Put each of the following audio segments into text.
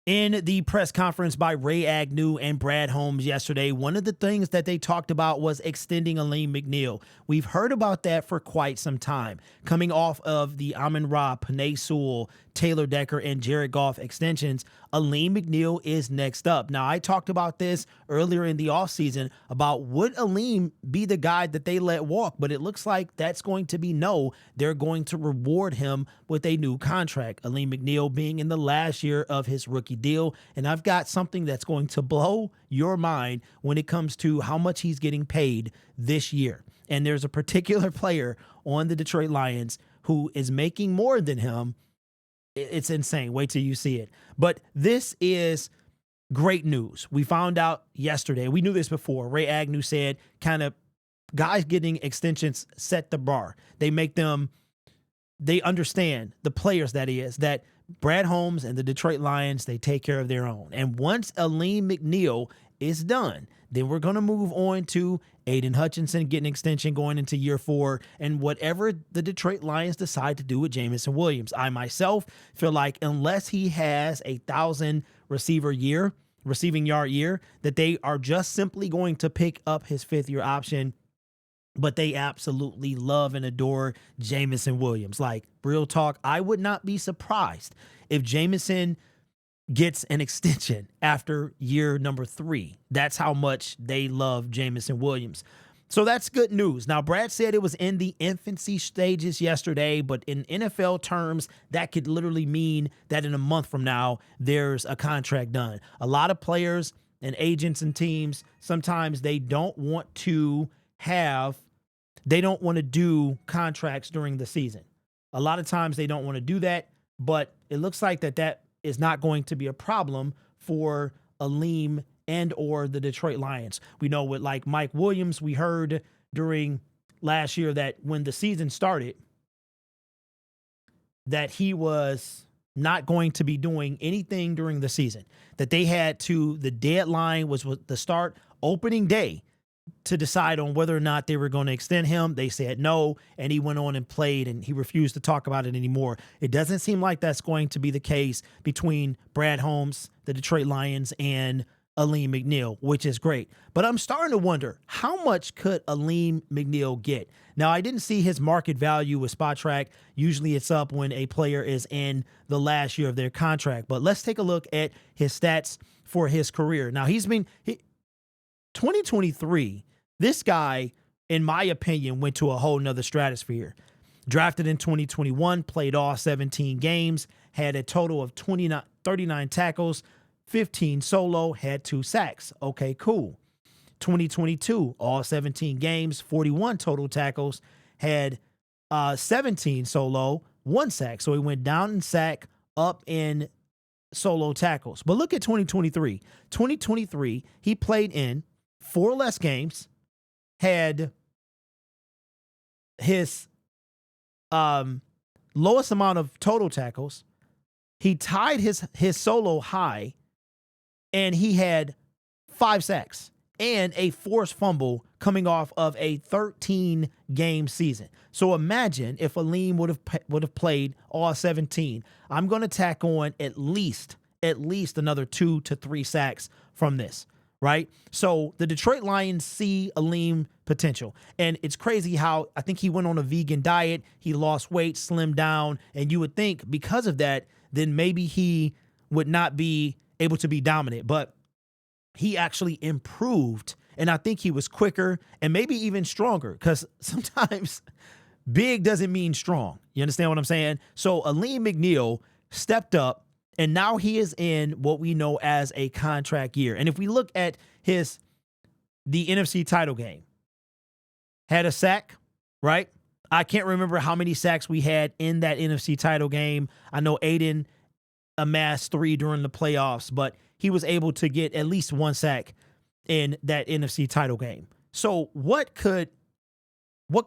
In the press conference by Ray Agnew and Brad Holmes yesterday, one of the things that they talked about was extending Alim McNeill. We've heard about that for quite some time. Coming off of the Amon-Ra, Penei Sewell, Taylor Decker, and Jared Goff extensions, Alim McNeill is next up. Now, I talked about this earlier in the offseason about would Alim be the guy that they let walk, but it looks like that's going to be no. They're going to reward him with a new contract. Alim McNeill being in the last year of his rookie deal, and I've got something that's going to blow your mind when it comes to how much he's getting paid this year. And there's a particular player on the Detroit Lions who is making more than him. It's insane. Wait till you see it. But this is great news. We found out yesterday. We knew this before. Ray Agnew said kind of guys getting extensions set the bar. They make them, they understand the players that Brad Holmes and the Detroit Lions, they take care of their own. And once Alim McNeill is done, then we're going to move on to Aiden Hutchinson getting an extension going into year 4 and whatever the Detroit Lions decide to do with Jameson Williams. I myself feel like unless he has 1,000 receiving yard year, that they are just simply going to pick up his 5th-year option. But they absolutely love and adore Jameson Williams. Like, real talk, I would not be surprised if Jameson gets an extension after year number 3. That's how much they love Jameson Williams. So that's good news. Now, Brad said it was in the infancy stages yesterday, but in NFL terms, that could literally mean that in a month from now, there's a contract done. A lot of players and agents and teams, sometimes they don't want to do contracts during the season. A lot of times they don't want to do that, but it looks like that is not going to be a problem for Alim and or the Detroit Lions. We know with like Mike Williams, we heard during last year that when the season started, that he was not going to be doing anything during the season, that they had to, the deadline was the start opening day to decide on whether or not they were going to extend him. They said no, and he went on and played, and he refused to talk about it anymore. It doesn't seem like that's going to be the case between Brad Holmes, the Detroit Lions, and Alim McNeill, which is great. But I'm starting to wonder, how much could Alim McNeill get? Now, I didn't see his market value with SpotTrack. Usually it's up when a player is in the last year of their contract. But let's take a look at his stats for his career. Now, 2023, this guy, in my opinion, went to a whole nother stratosphere. Drafted in 2021, played all 17 games, had a total of 39 tackles, 15 solo, had 2 sacks. Okay, cool. 2022, all 17 games, 41 total tackles, had 17 solo, 1 sack. So he went down in sack, up in solo tackles. But look at 2023. 2023, he played in 4 less games, had his lowest amount of total tackles. He tied his solo high, and he had 5 sacks and a forced fumble coming off of a 13-game season. So imagine if Alim would have played all 17. I'm going to tack on at least another 2 to 3 sacks from this, right? So the Detroit Lions see Alim potential. And it's crazy how I think he went on a vegan diet. He lost weight, slimmed down. And you would think because of that, then maybe he would not be able to be dominant. But he actually improved. And I think he was quicker and maybe even stronger, because sometimes big doesn't mean strong. You understand what I'm saying? So Alim McNeill stepped up, and now he is in what we know as a contract year. And if we look at the NFC title game, had a sack, right? I can't remember how many sacks we had in that NFC title game. I know Aiden amassed 3 during the playoffs, but he was able to get at least 1 sack in that NFC title game. So what could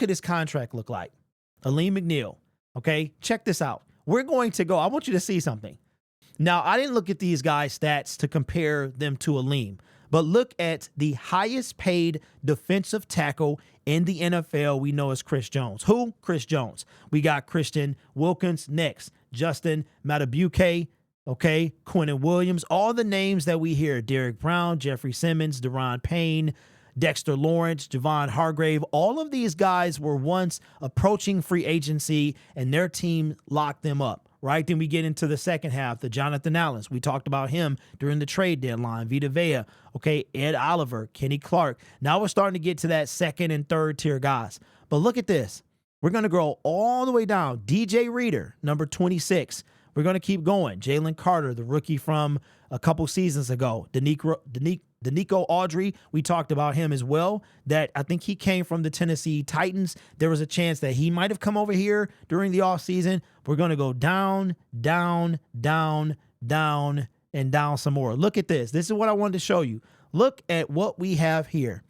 his contract look like? Alim McNeill, okay? Check this out. We're going to go. I want you to see something. Now, I didn't look at these guys' stats to compare them to Alim, but look at the highest paid defensive tackle in the NFL we know as Chris Jones. Who? Chris Jones. We got Christian Wilkins next. Justin Matabuke, okay? Quentin Williams, all the names that we hear, Derek Brown, Jeffrey Simmons, Deron Payne, Dexter Lawrence, Javon Hargrave, all of these guys were once approaching free agency and their team locked them up, right? Then we get into the second half, the Jonathan Allens. We talked about him during the trade deadline, Vita Vea, okay, Ed Oliver, Kenny Clark. Now we're starting to get to that second and third tier guys. But look at this. We're going to go all the way down. DJ Reader, number 26. We're going to keep going. Jalen Carter, the rookie from a couple seasons ago. Danico Audrey, we talked about him as well, that I think he came from the Tennessee Titans. There was a chance that he might have come over here during the offseason. We're going to go down, down, down, down, and down some more. Look at this. This is what I wanted to show you. Look at what we have here.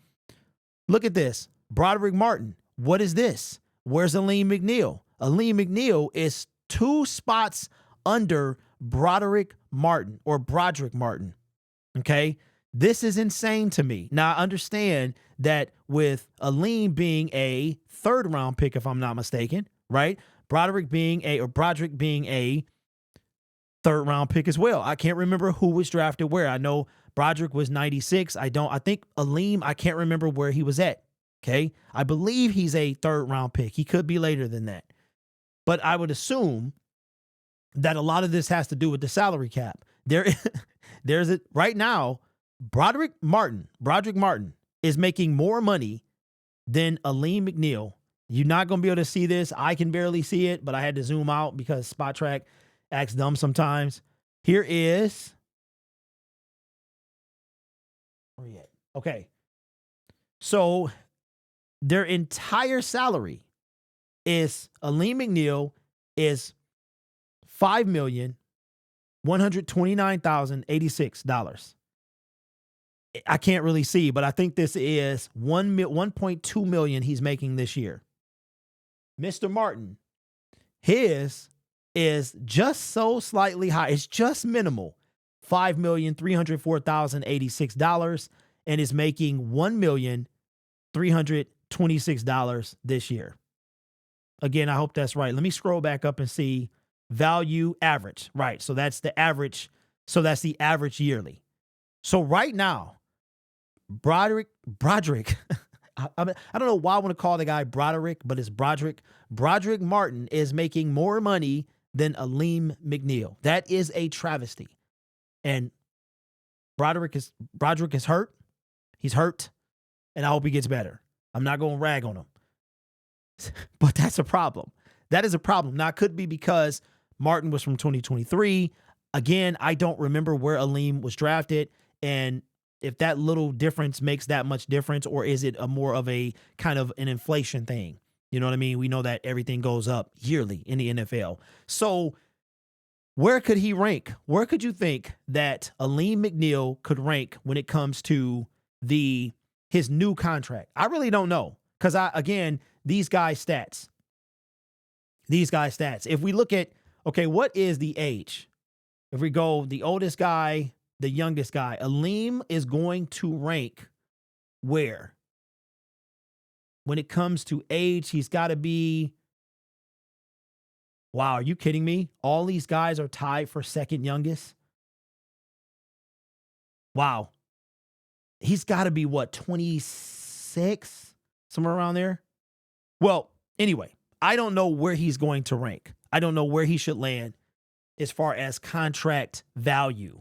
Look at this. Broderick Martin. What is this? Where's Alim McNeill? Alim McNeill is 2 spots under Broderick Martin or Broderick Martin. Okay. This is insane to me. Now, I understand that with Alim being a 3rd round pick, if I'm not mistaken, right? Broderick being a 3rd round pick as well. I can't remember who was drafted where. I know Broderick was 96. I think Alim, I can't remember where he was at. Okay. I believe he's a 3rd round pick. He could be later than that. But I would assume that a lot of this has to do with the salary cap. There's it right now. Broderick Martin is making more money than Alim McNeill. You're not going to be able to see this. I can barely see it, but I had to zoom out because Spot Track acts dumb sometimes. Here is. Where you at? Okay. So their entire salary is Alim McNeill is $5,129,086. I can't really see, but I think this is 1.2 million he's making this year. Mr. Martin, his is just so slightly high. It's just minimal. $5,304,086 and is making $1,326 this year. Again, I hope that's right. Let me scroll back up and see value average. Right. So that's the average. So that's the average yearly. So right now, Broderick, I don't know why I want to call the guy Broderick, but it's Broderick. Broderick Martin is making more money than Alim McNeill. That is a travesty. And Broderick is hurt. He's hurt. And I hope he gets better. I'm not going to rag on him. But that's a problem. That is a problem. Now, it could be because Martin was from 2023. Again, I don't remember where Alim was drafted. And if that little difference makes that much difference, or is it a more of a kind of an inflation thing? You know what I mean? We know that everything goes up yearly in the NFL. So where could he rank? Where could you think that Alim McNeill could rank when it comes to his new contract? I really don't know. Because these guys' stats. If we look at, okay, what is the age? If we go the oldest guy, the youngest guy, Alim is going to rank where? When it comes to age, he's got to be, wow, are you kidding me? All these guys are tied for second youngest. Wow. He's got to be what, 26? Somewhere around there? Well, anyway, I don't know where he's going to rank. I don't know where he should land as far as contract value.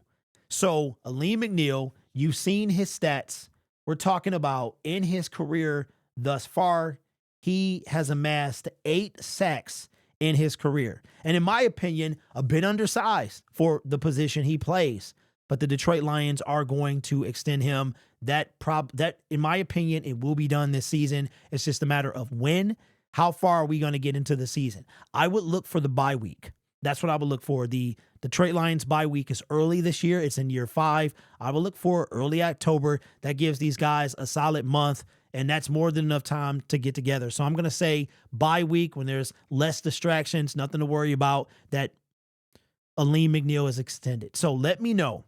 So Alim McNeill, you've seen his stats. We're talking about in his career thus far, he has amassed 8 sacks in his career. And in my opinion, a bit undersized for the position he plays. But the Detroit Lions are going to extend him. That, in my opinion, it will be done this season. It's just a matter of when. How far are we going to get into the season? I would look for the bye week. That's what I would look for. The Detroit Lions bye week is early this year. It's in year 5. I would look for early October. That gives these guys a solid month, and that's more than enough time to get together. So I'm going to say bye week when there's less distractions, nothing to worry about, that Alim McNeill is extended. So let me know,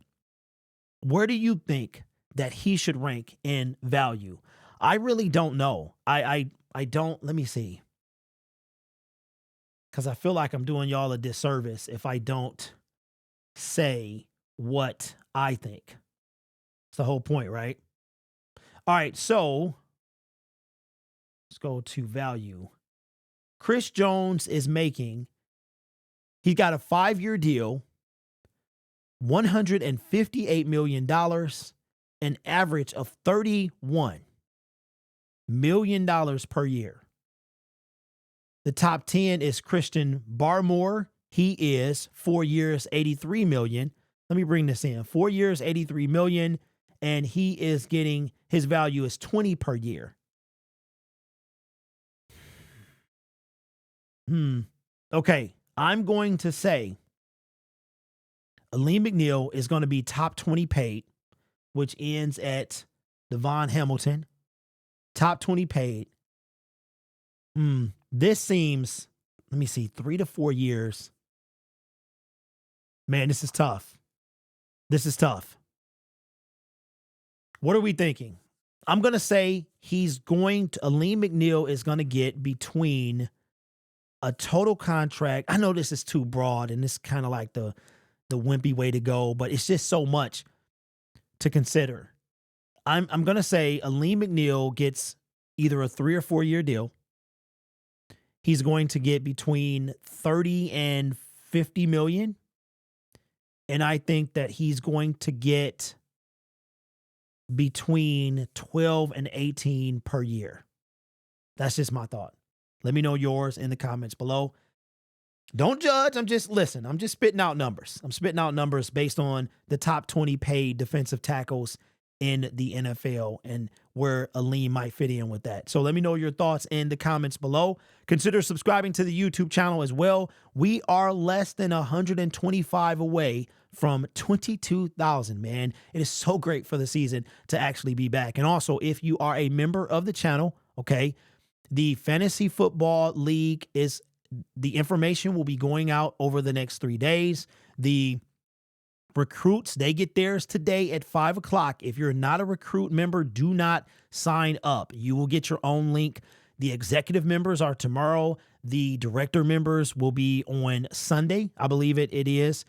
where do you think that he should rank in value? I really don't know. I don't. Let me see. Because I feel like I'm doing y'all a disservice if I don't say what I think. It's the whole point, right? All right, so let's go to value. Chris Jones is making, he got a 5-year deal, $158 million, an average of $31 million per year. The top 10 is Christian Barmore. He is 4 years, $83 million. Let me bring this in. 4 years, $83 million, and he is getting, his value is $20 per year. Okay, I'm going to say Alim McNeill is going to be top 20 paid, which ends at Devon Hamilton. Top 20 paid. This seems, let me see, 3 to 4 years. Man, this is tough. This is tough. What are we thinking? I'm going to say Alim McNeill is going to get between a total contract. I know this is too broad and this is kind of like the wimpy way to go, but it's just so much to consider. I'm going to say Alim McNeill gets either a 3 or 4 year deal. He's going to get between 30 and 50 million. And I think that he's going to get between 12 and 18 per year. That's just my thought. Let me know yours in the comments below. Don't judge. I'm just spitting out numbers. I'm spitting out numbers based on the top 20 paid defensive tackles in the NFL and where Alim might fit in with that. So let me know your thoughts in the comments below. Consider subscribing to the YouTube channel as well. We are less than 125 away from 22,000, man. It is so great for the season to actually be back. And also, if you are a member of the channel, okay, the Fantasy Football League the information will be going out over the next 3 days. The recruits, they get theirs today at 5 o'clock. If you're not a recruit member, do not sign up. You will get your own link. The executive members are tomorrow. The director members will be on Sunday. I believe it is.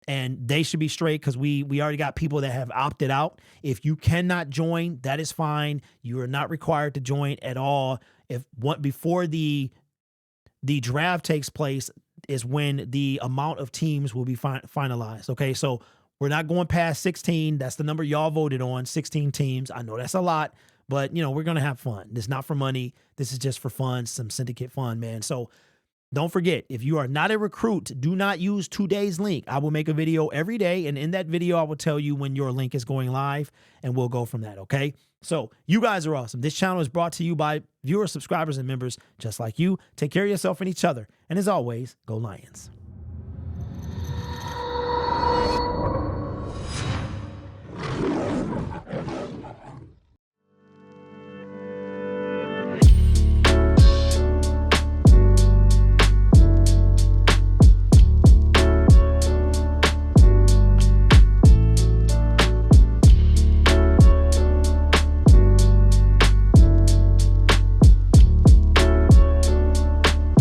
And they should be straight because we already got people that have opted out. If you cannot join, that is fine. You are not required to join at all. Before the draft takes place is when the amount of teams will be finalized. Okay, so we're not going past 16. That's the number y'all voted on, 16 teams. I know that's a lot, but, we're going to have fun. This is not for money. This is just for fun, some syndicate fun, man. So don't forget, if you are not a recruit, do not use today's link. I will make a video every day, and in that video, I will tell you when your link is going live, and we'll go from that, okay? So you guys are awesome. This channel is brought to you by viewers, subscribers, and members just like you. Take care of yourself and each other. And as always, go Lions.